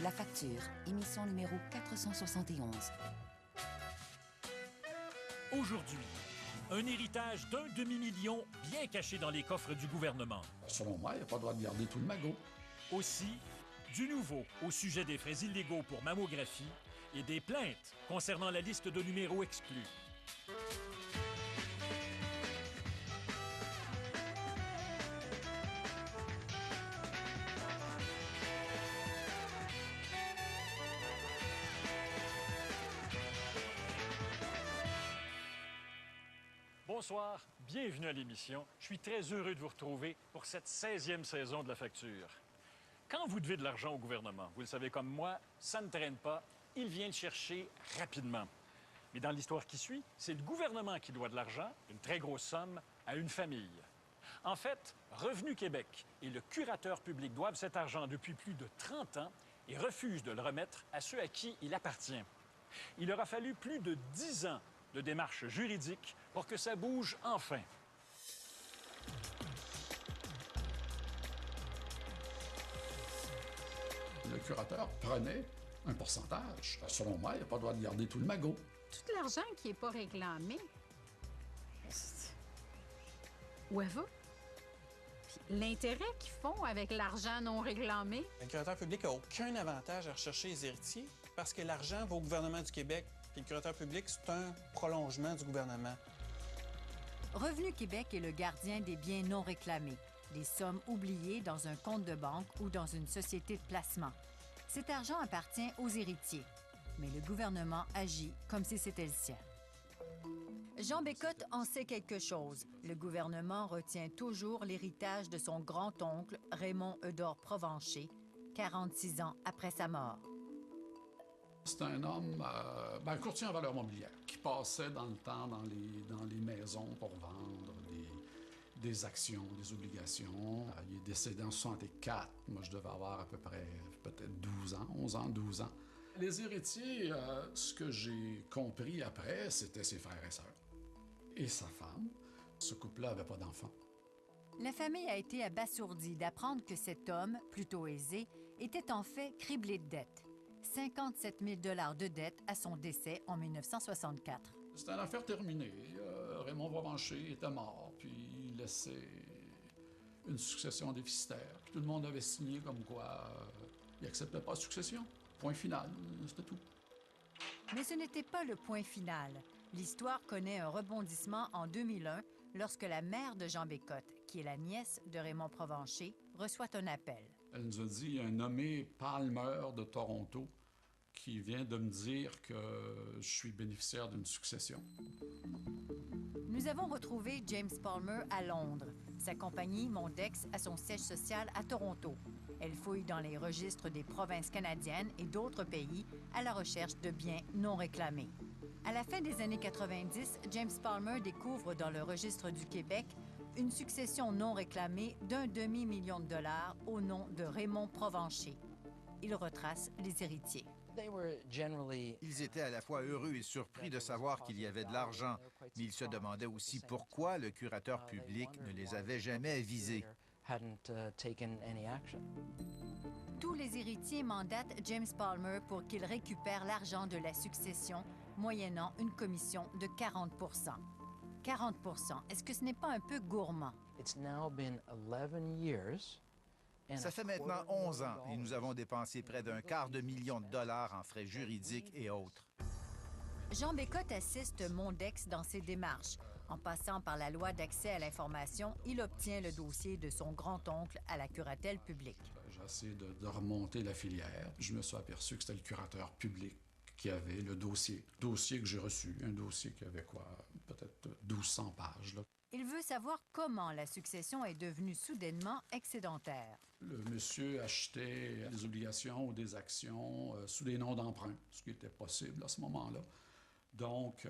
La Facture, émission numéro 471. Aujourd'hui, un héritage d'un demi-million bien caché dans les coffres du gouvernement. Selon moi, il n'y a pas le droit de garder tout le magot. Aussi, du nouveau au sujet des frais illégaux pour mammographie et des plaintes concernant la liste de numéros exclus. Bonsoir, bienvenue à l'émission. Je suis très heureux de vous retrouver pour cette 16e saison de La Facture. Quand vous devez de l'argent au gouvernement, vous le savez comme moi, ça ne traîne pas, il vient le chercher rapidement. Mais dans l'histoire qui suit, c'est le gouvernement qui doit de l'argent, une très grosse somme, à une famille. En fait, Revenu Québec et le curateur public doivent cet argent depuis plus de 30 ans et refusent de le remettre à ceux à qui il appartient. Il aura fallu plus de 10 ans de démarches juridiques pour que ça bouge enfin. Le curateur prenait un pourcentage. Selon moi, il n'y a pas le droit de garder tout le magot. Tout l'argent qui n'est pas réclamé, où elle va? Puis l'intérêt qu'ils font avec l'argent non réclamé. Le curateur public n'a aucun avantage à rechercher les héritiers parce que l'argent va au gouvernement du Québec. Puis le curateur public, c'est un prolongement du gouvernement. Revenu Québec est le gardien des biens non réclamés, des sommes oubliées dans un compte de banque ou dans une société de placement. Cet argent appartient aux héritiers, mais le gouvernement agit comme si c'était le sien. Jean Bécotte en sait quelque chose. Le gouvernement retient toujours l'héritage de son grand-oncle Raymond Eudore Provencher, 46 ans après sa mort. C'est un homme, un courtier en valeurs mobilières, qui passait dans le temps dans les maisons pour vendre des actions, des obligations. Il est décédé en 64. Moi, je devais avoir à peu près peut-être 12 ans, 11 ans, 12 ans. Les héritiers, ce que j'ai compris après, c'était ses frères et sœurs. Et sa femme. Ce couple-là n'avait pas d'enfants. La famille a été abasourdie d'apprendre que cet homme, plutôt aisé, était en fait criblé de dettes. 57 000 $ de dettes à son décès en 1964. C'était une affaire terminée. Raymond Provencher était mort, puis il laissait une succession déficitaire. Puis tout le monde avait signé comme quoi il n'acceptait pas la succession. Point final, c'était tout. Mais ce n'était pas le point final. L'histoire connaît un rebondissement en 2001 lorsque la mère de Jean Bécotte, qui est la nièce de Raymond Provencher, reçoit un appel. Elle nous a dit, il y a un nommé Palmer de Toronto qui vient de me dire que je suis bénéficiaire d'une succession. Nous avons retrouvé James Palmer à Londres. Sa compagnie, Mondex, a son siège social à Toronto. Elle fouille dans les registres des provinces canadiennes et d'autres pays à la recherche de biens non réclamés. À la fin des années 90, James Palmer découvre dans le registre du Québec une succession non réclamée d'1 demi-million de dollars au nom de Raymond Provencher. Il retrace les héritiers. Ils étaient à la fois heureux et surpris de savoir qu'il y avait de l'argent, mais ils se demandaient aussi pourquoi le curateur public ne les avait jamais avisés. Tous les héritiers mandatent James Palmer pour qu'il récupère l'argent de la succession, moyennant une commission de 40 40 est-ce que ce n'est pas un peu gourmand? Ça fait maintenant 11 ans et nous avons dépensé près d'250 000 $ en frais juridiques et autres. Jean Bécotte assiste Mondex dans ses démarches. En passant par la loi d'accès à l'information, il obtient le dossier de son grand-oncle à la curatelle publique. J'ai essayé de remonter la filière. Je me suis aperçu que c'était le curateur public qui avait le dossier. Dossier que j'ai reçu, un dossier qui avait quoi, peut-être 1200 pages. Là. Il veut savoir comment la succession est devenue soudainement excédentaire. Le monsieur achetait des obligations ou des actions sous des noms d'emprunt, ce qui était possible à ce moment-là. Donc,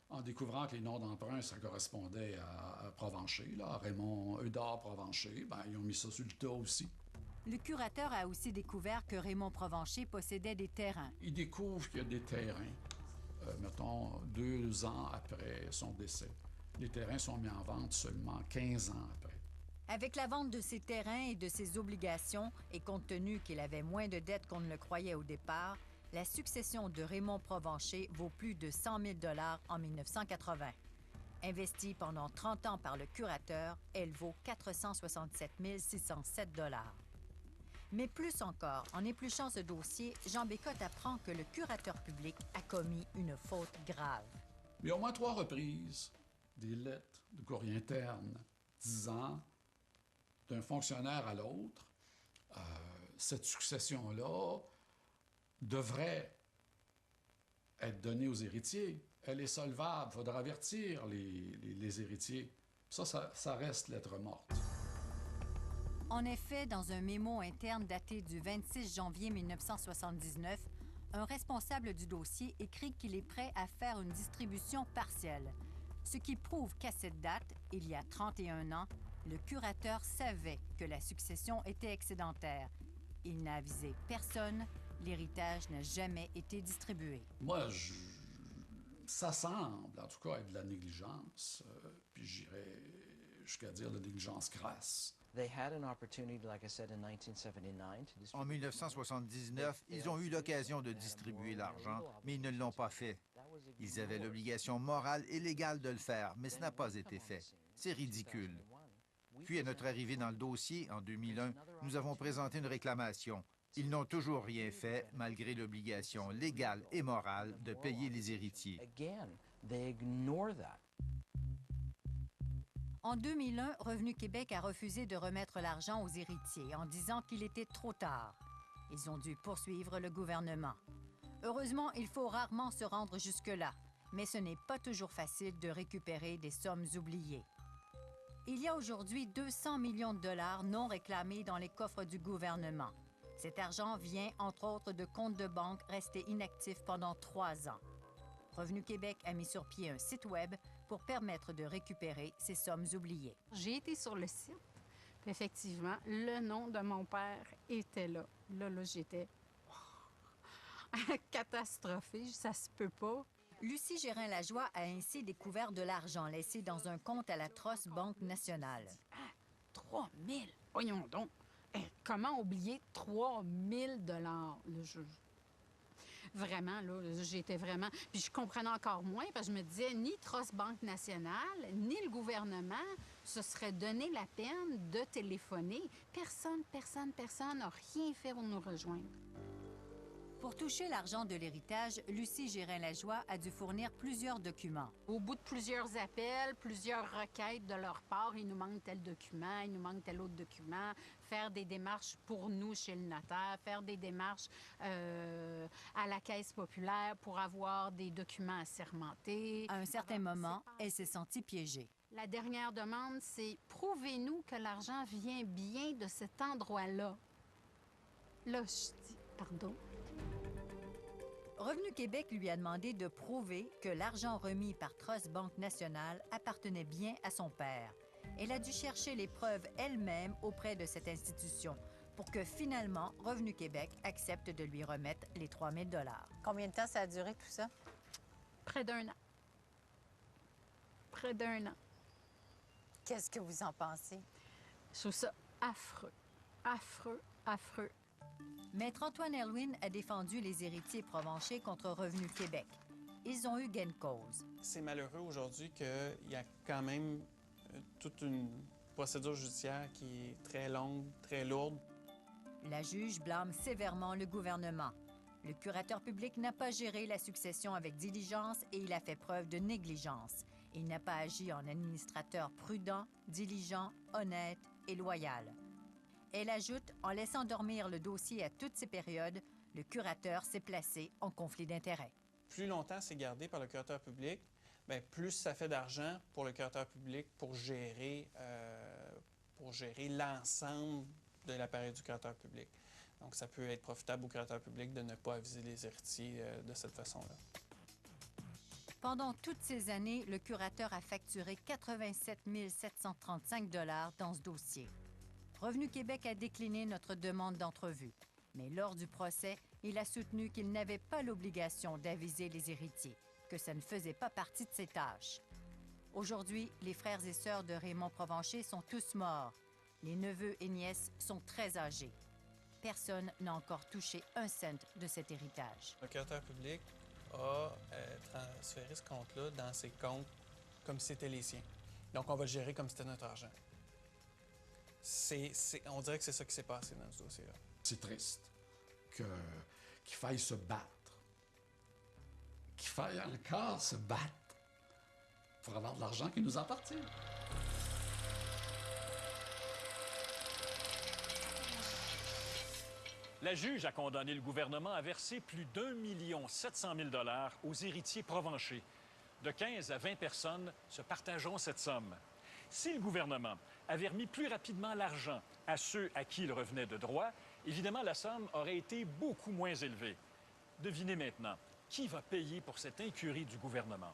en découvrant que les noms d'emprunt, ça correspondait à Provencher, là, à Raymond Eudore Provencher, ben, ils ont mis ça sur le tas aussi. Le curateur a aussi découvert que Raymond Provencher possédait des terrains. Il découvre qu'il y a des terrains, mettons, 2 ans après son décès. Les terrains sont mis en vente seulement 15 ans après. Avec la vente de ses terrains et de ses obligations, et compte tenu qu'il avait moins de dettes qu'on ne le croyait au départ, la succession de Raymond Provencher vaut plus de 100 000 $ en 1980. Investie pendant 30 ans par le curateur, elle vaut 467 607 $. Mais plus encore, en épluchant ce dossier, Jean Bécotte apprend que le curateur public a commis une faute grave. Mais au moins 3 reprises, des lettres de courrier interne disant d'un fonctionnaire à l'autre, cette succession-là devrait être donnée aux héritiers. Elle est solvable, il faudra avertir les héritiers. Ça reste lettre morte. En effet, dans un mémo interne daté du 26 janvier 1979, un responsable du dossier écrit qu'il est prêt à faire une distribution partielle, ce qui prouve qu'à cette date, il y a 31 ans, le curateur savait que la succession était excédentaire. Il n'a avisé personne, l'héritage n'a jamais été distribué. Moi, ça semble, en tout cas, être de la négligence, puis j'irais jusqu'à dire de la négligence crasse. En 1979, ils ont eu l'occasion de distribuer l'argent, mais ils ne l'ont pas fait. Ils avaient l'obligation morale et légale de le faire, mais ce n'a pas été fait. C'est ridicule. Puis, à notre arrivée dans le dossier, en 2001, nous avons présenté une réclamation. Ils n'ont toujours rien fait, malgré l'obligation légale et morale de payer les héritiers. En 2001, Revenu Québec a refusé de remettre l'argent aux héritiers en disant qu'il était trop tard. Ils ont dû poursuivre le gouvernement. Heureusement, il faut rarement se rendre jusque-là, mais ce n'est pas toujours facile de récupérer des sommes oubliées. Il y a aujourd'hui 200 millions de dollars non réclamés dans les coffres du gouvernement. Cet argent vient, entre autres, de comptes de banque restés inactifs pendant 3 ans. Revenu Québec a mis sur pied un site Web pour permettre de récupérer ces sommes oubliées. J'ai été sur le site, puis effectivement, le nom de mon père était là. Là, j'étais catastrophée, ça se peut pas. Lucie Gérin-Lajoie a ainsi découvert de l'argent laissé dans un compte à la Trust Banque Nationale. 3 000! Voyons donc! Comment oublier 3 000 $? Vraiment, là, j'étais vraiment... Puis je comprenais encore moins, parce que je me disais, ni Trust Banque Nationale, ni le gouvernement se serait donné la peine de téléphoner. Personne n'a rien fait pour nous rejoindre. Pour toucher l'argent de l'héritage, Lucie Gérin-Lajoie a dû fournir plusieurs documents. Au bout de plusieurs appels, plusieurs requêtes de leur part, il nous manque tel document, il nous manque tel autre document, faire des démarches pour nous chez le notaire, faire des démarches à la Caisse populaire pour avoir des documents assermentés. À un certain moment, elle s'est sentie piégée. La dernière demande, c'est « Prouvez-nous que l'argent vient bien de cet endroit-là. » Là, je dis « Pardon? » Revenu Québec lui a demandé de prouver que l'argent remis par Trust Banque Nationale appartenait bien à son père. Elle a dû chercher les preuves elle-même auprès de cette institution pour que finalement Revenu Québec accepte de lui remettre les 3 000 $. Combien de temps ça a duré tout ça? Près d'1 an. Près d'1 an. Qu'est-ce que vous en pensez? Je trouve ça affreux. Affreux, affreux. Maître Antoine Erwin a défendu les héritiers provenchers contre Revenu Québec. Ils ont eu gain de cause. C'est malheureux aujourd'hui qu'il y a quand même toute une procédure judiciaire qui est très longue, très lourde. La juge blâme sévèrement le gouvernement. Le curateur public n'a pas géré la succession avec diligence et il a fait preuve de négligence. Il n'a pas agi en administrateur prudent, diligent, honnête et loyal. Elle ajoute, en laissant dormir le dossier à toutes ces périodes, le curateur s'est placé en conflit d'intérêts. Plus longtemps c'est gardé par le curateur public, bien, plus ça fait d'argent pour le curateur public pour gérer l'ensemble de l'appareil du curateur public. Donc, ça peut être profitable au curateur public de ne pas aviser les héritiers de cette façon-là. Pendant toutes ces années, le curateur a facturé 87 735 $ dans ce dossier. Revenu Québec a décliné notre demande d'entrevue. Mais lors du procès, il a soutenu qu'il n'avait pas l'obligation d'aviser les héritiers, que ça ne faisait pas partie de ses tâches. Aujourd'hui, les frères et sœurs de Raymond Provencher sont tous morts. Les neveux et nièces sont très âgés. Personne n'a encore touché un cent de cet héritage. Le procurateur public a transféré ce compte-là dans ses comptes comme si c'était les siens. Donc, on va le gérer comme si c'était notre argent. On dirait que c'est ça qui s'est passé dans ce dossier-là. C'est triste qu'il faille se battre, qu'il faille encore se battre pour avoir de l'argent qui nous appartient. La juge a condamné le gouvernement à verser plus d'1 700 000 $ aux héritiers provenchés. De 15 à 20 personnes se partageront cette somme. Si le gouvernement avait remis plus rapidement l'argent à ceux à qui il revenait de droit, évidemment, la somme aurait été beaucoup moins élevée. Devinez maintenant, qui va payer pour cette incurie du gouvernement?